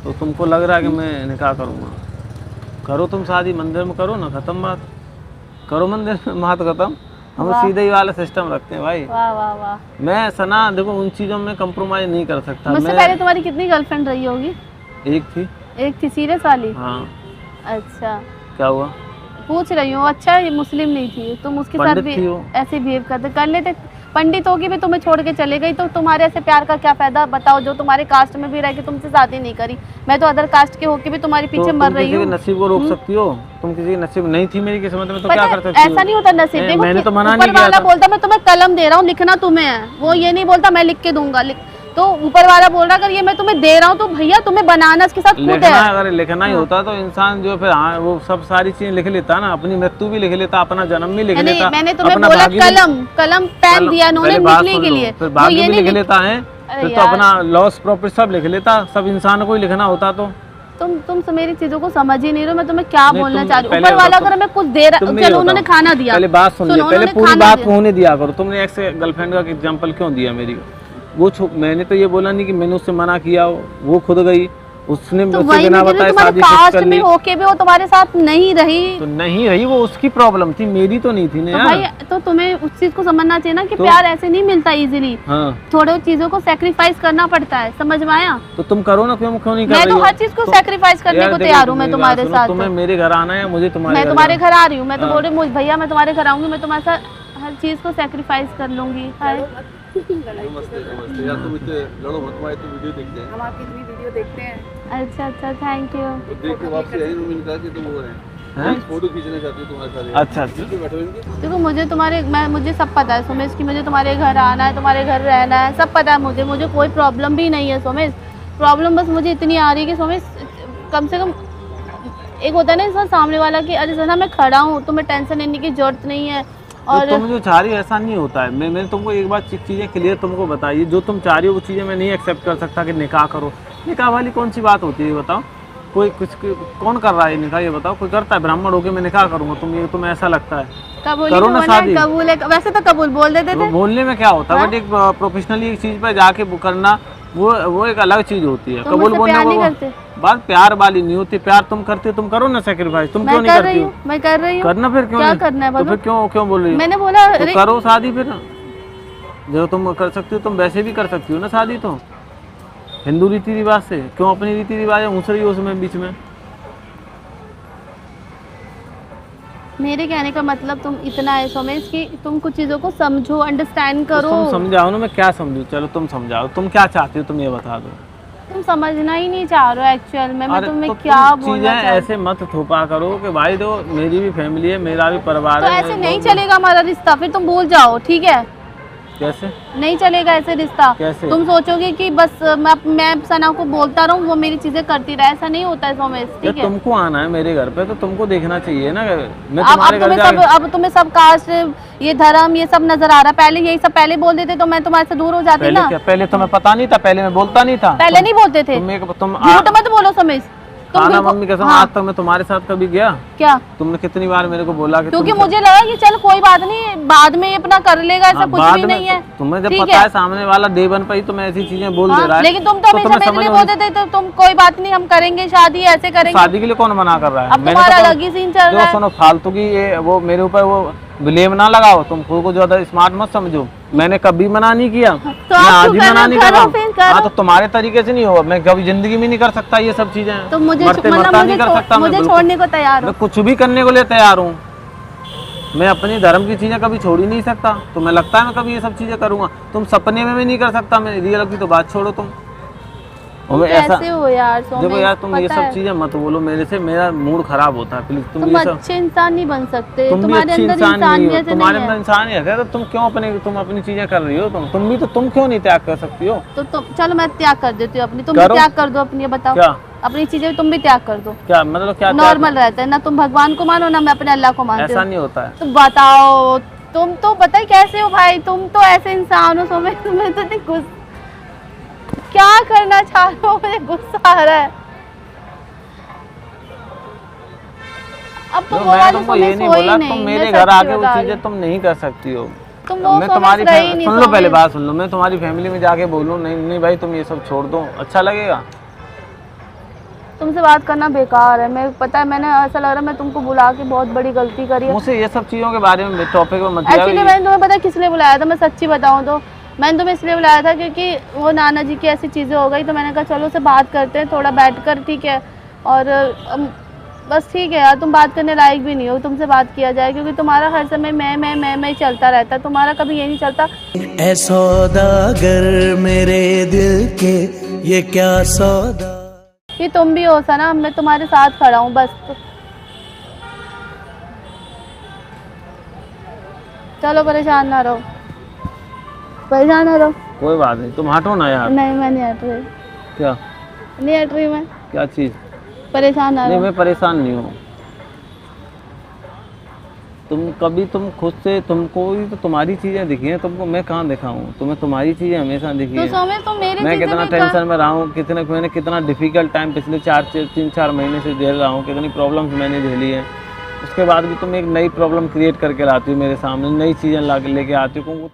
तो तुमको लग रहा है कि मैं निकाह करूँगा। करो तुम शादी, मंदिर में करो ना, खत्म बात। करो मंदिर में, बात खत्म। हम सीधे ही वाला सिस्टम रखते हैं भाई। वाह वाह वाह। मैं सना देखो उन चीज़ों में कंप्रोमाइज नहीं कर सकता। मुझसे पहले तुम्हारी कितनी गर्लफ्रेंड रही होगी? एक थी। एक थी? सीरियस वाली? हाँ। अच्छा, क्या हुआ? पूछ रही हूँ। अच्छा, ये मुस्लिम नहीं थी, तुम उसके साथ भी ऐसे बिहेव करते कर लेते? पंडित होगी भी तुम्हें छोड़ के चले गई, तो तुम्हारे ऐसे प्यार का क्या फायदा बताओ, जो तुम्हारे कास्ट में भी रह के तुमसे शादी नहीं करी। मैं तो अदर कास्ट के होके भी तुम्हारे पीछे मर रही हूँ। नसीब को रोक सकती हो तुम? किसी के नसीब नहीं थी मेरी किस्मत में तो क्या कर सकती हो? ऐसा नहीं होता नसीब। देखो मैंने तो मना नहीं ऊपर वाला बोलता मैं तुम्हें कलम दे रहा हूँ, लिखना तुम्हें है, वो ये नहीं बोलता मैं लिख के दूंगा। तो ऊपर वाला बोल रहा अगर ये मैं तुम्हें दे रहा हूँ तो भैया तुम्हें बनाना इसके साथ खुद है। अगर लिखना ही होता तो इंसान जो फिर हाँ वो सब सारी चीजें लिख लेता ना, अपनी मृत्यु भी लिख लेता, अपना जन्म भी लिख लेता। मैंने तुम्हें बोला कलम पेन दिया उन्होंने लिखने के लिए, फिर भाग्य भी लिख लेता है, फिर तो अपना लॉस प्रॉफिट सब लिख लेता। सब इंसान को ही लिखना होता तो तुम मेरी चीजों को समझ ही नहीं रहे हो। मैं तुम्हें क्या बोलना चाह रही हूँ? ऊपर वाला अगर मैं कुछ दे रहा, चलो उन्होंने खाना दिया, पहले बात सुन लो, पहले पूरी बात को होने दिया करो। तुमने एक्स गर्लफ्रेंड का एग्जांपल क्यों दिया मेरी? वो मैंने तो ये बोला नहीं कि मैंने उससे मना किया, वो खुद गई, उसने मुझसे बिना बताए शादी फिक्स कर ली। होके भी वो तुम्हारे साथ नहीं रही तो नहीं रही, वो उसकी प्रॉब्लम थी, मेरी तो नहीं थी ना यार। भाई तो तुम्हें उस चीज को समझना चाहिए ना कि प्यार ऐसे नहीं मिलता इजीली। हाँ। थोड़े चीजों को सैक्रिफाइस करना पड़ता है, समझ में आया? तो तुम करो ना, क्यों नहीं कर रही हो? मैं तो हर चीज को सैक्रिफाइस करने को तैयार हूँ। मैं तुम्हारे साथ, तुम्हें मेरे घर आना है, मुझे मैं तुम्हारे घर आ रही हूँ। मैं तो बोल रही हूँ भैया मैं तुम्हारे घर आऊंगी, मैं तुम्हारे साथ हर चीज को सैक्रिफाइस कर लूंगी। नमस्ते यार, तुम इतने लड़ो मत, तुम्हारी तो वीडियो देखते हैं हम, आपकी इतनी वीडियो देखते हैं। अच्छा, थैंक यू। तो देख के वापस यही उम्मीद था कि तुम वो हैं फोटो खींचना चाहती हो तुम्हारे साथ। अच्छा देखो मुझे सब पता है सोमेश की, मुझे तुम्हारे घर आना है, तुम्हारे घर रहना है, सब पता है मुझे कोई प्रॉब्लम भी नहीं है सोमेश। प्रॉब्लम बस मुझे इतनी आ रही है कि सोमेश कम से कम एक होता है ना इंसान सामने वाला कि अरे सना मैं खड़ा हूँ, तुम्हें टेंशन लेने की जरूरत नहीं है। और तो तुम जो चाह रही हो ऐसा नहीं होता है। मैंने तुमको एक बार चीज़ें क्लियर तुमको बताई, जो तुम चाह रही हो वो चीज़ें मैं नहीं एक्सेप्ट कर सकता कि निकाह करो। निकाह वाली कौन सी बात होती है बताओ? कोई कौन कर रहा है निकाह ये बताओ? कोई करता है? ब्राह्मण होके मैं निकाह करूंगा तुम्हें ऐसा लगता है? करो ना शादी। कबूल है, वैसे तो कबूल बोल देते थे। बोलने में क्या होता है, बट एक प्रोफेशनली एक चीज पे जाके करना वो एक अलग चीज होती है। कबूल बोलने को बात प्यार वाली नहीं होती। प्यार तुम करते हो, तुम करो ना सेक्रीफाइस। तुम क्यों नहीं करती हो? मैं कर रही हूँ। करना फिर क्यों क्या करना है? तो फिर क्यों बोल रही हो? मैंने बोला तो करो शादी फिर, जो तुम कर सकती हो। तुम वैसे भी कर सकती हो ना शादी, तो हिंदू रीति रिवाज से क्यों अपनी रीति रिवाज घुस रही हो उसमें बीच में? मेरे कहने का मतलब तुम इतना है सोमेश कि तुम कुछ चीजों को समझो, अंडरस्टैंड करो। तो तुम समझाओ ना, मैं क्या समझूं? चलो तुम समझाओ, तुम क्या चाहती हो तुम ये बता दो। तुम समझना ही नहीं चाह रहे हो एक्चुअल में। मैं तुम्हें तो क्या बोलना चीजें ऐसे मत थोपा करो कि भाई तो मेरी भी फैमिली है, मेरा भी परिवार है। तो ऐसे नहीं चलेगा हमारा रिश्ता, फिर तुम भूल जाओ, ठीक है? कैसे नहीं चलेगा ऐसे रिश्ता? कैसे? तुम सोचोगे कि बस मैं सना को बोलता रहूं, वो मेरी चीजें करती रहे, ऐसा नहीं होता है सोमेश, ठीक है? तुमको आना है मेरे घर पे तो तुमको देखना चाहिए ना। मैं तुम्हारे घर अब तुम्हें सब कास्ट, ये धर्म, ये सब नजर आ रहा है। पहले यही सब पहले बोल देते तो मैं तुम्हारे से दूर हो जाती ना। पहले तुम्हें पता नहीं था? पहले मैं बोलता नहीं था? पहले नहीं बोलते थे। झूठ मत बोलो सोमेश। खाना मम्मी कसम, आज तक मैं तुम्हारे साथ कभी गया क्या? तुमने कितनी बार मेरे को बोला कि क्योंकि मुझे लगा कि चल कोई बात नहीं, बाद में ये अपना कर लेगा, ऐसा कुछ भी नहीं है। तुम्हें जब पता है सामने वाला डे वन पे ही तुम्हें ऐसी चीजें बोल दे रहा है, लेकिन तुम तो हमेशा मेरे लिए बोलते थे तो तुम कोई बात नहीं हम करेंगे शादी, ऐसे करेंगे। शादी के लिए कौन मना कर रहा है? अब तुम्हारा अलग ही सीन चल रहा है। सुनो फालतू की ये वो मेरे ऊपर वो ब्लेम ना लगाओ। तुम खुद को ज्यादा स्मार्ट मत समझो। मैंने कभी मना नहीं किया, तो मैं आज ही मना नहीं कर रहा हूँ। हाँ तो तुम्हारे तरीके से नहीं होगा। मैं कभी जिंदगी में नहीं कर सकता ये सब चीजें। तो मुझे नहीं कर सकता। मुझे छोड़ने को तैयार मैं कुछ भी करने को लिए तैयार हूँ। मैं अपनी धर्म की चीजें कभी छोड़ ही नहीं सकता। तुम्हें लगता है मैं कभी ये सब चीजें करूंगा? तुम सपने में भी नहीं कर सकता। मैं रियल की तो बात छोड़ो तुम। कैसे हो यार? देखो यार तुम ये सब चीजें मत बोलो मेरे से, मेरा मूड खराब होता है। प्लीज तुम अच्छे इंसान नहीं बन सकते। तुम्हारे अंदर इंसानियत तुम्हारे अंदर इंसानियत है, तो तुम क्यों अपनी चीजें कर रही हो? तुम क्यों नहीं त्याग कर सकती हो? तो चलो मैं त्याग कर देती हूँ अपनी, तुम भी त्याग कर दो अपनी। बताओ क्या अपनी चीजें तुम भी त्याग कर दो। क्या मतलब? क्या नॉर्मल रहता है ना, तुम भगवान को मानो ना मैं अपने अल्लाह को मानती हूँ। ऐसा नहीं होता है। तो बताओ तुम तो बताइए कैसे हो भाई? तुम तो ऐसे इंसान हो सोमेश, तुम्हें तो नहीं क्या करना चाह रहे हो? मुझे गुस्सा आ रहा है। अब तुमको ये नहीं बोला तुम मेरे घर आके वो चीजें तुम नहीं कर सकती हो। मैं तुम्हारी सुन लो, पहले बात सुन लो। मैं तुम्हारी फैमिली में जाके बोलूं नहीं भाई तुम ये सब छोड़ दो, अच्छा लगेगा? तुमसे बात करना बेकार है। मैं पता है, मैंने ऐसा लग रहा है मैं तुमको बुला के बहुत बड़ी गलती करी है। मुझसे ये सब चीज़ों के बारे में टॉपिक में मत एक्चुअली मैंने तुम्हें पता किस लिए बुलाया था, मैं सच्ची बताऊँ तो मैंने तुम्हें इसलिए बुलाया था क्योंकि वो नाना जी की ऐसी चीज़ें हो गई, तो मैंने कहा चलो उससे बात करते हैं थोड़ा बैठकर, ठीक है। और बस ठीक है यार, तुम बात करने लायक भी नहीं हो, तुमसे बात किया जाए, क्योंकि तुम्हारा हर समय मैं ही चलता रहता है, तुम्हारा कभी ये नहीं चलता। ऐ सौदागर मेरे दिल के ये क्या सौदा। कि तुम भी हो सना, मैं तुम्हारे साथ खड़ा हूँ बस। चलो परेशान ना रहो, परेशान ना रहो। कोई बात नहीं, तुम हटो ना यार। नहीं मैं नहीं हट रही। क्या नहीं हट रही मैं। क्या चीज़? परेशान ना नहीं, रहो। मैं परेशान नहीं हूँ। तुम खुद से, तुमको ही तो तुम्हारी चीज़ें दिखी हैं, तुमको मैं कहाँ दिखाऊँ? तुम्हें तुम्हारी चीज़ें हमेशा दिखी तो हैं। सोमे तुम मेरी मैं चीजें कितना भी टेंशन में रहा हूँ, मैंने कितना डिफिकल्ट टाइम पिछले 3-4 महीने से झेल रहा हूँ, कितनी प्रॉब्लम्स मैंने झेली हैं। उसके बाद भी तुम एक नई प्रॉब्लम क्रिएट करके लाती हो मेरे सामने, नई चीज़ें ला के लेके आती हो।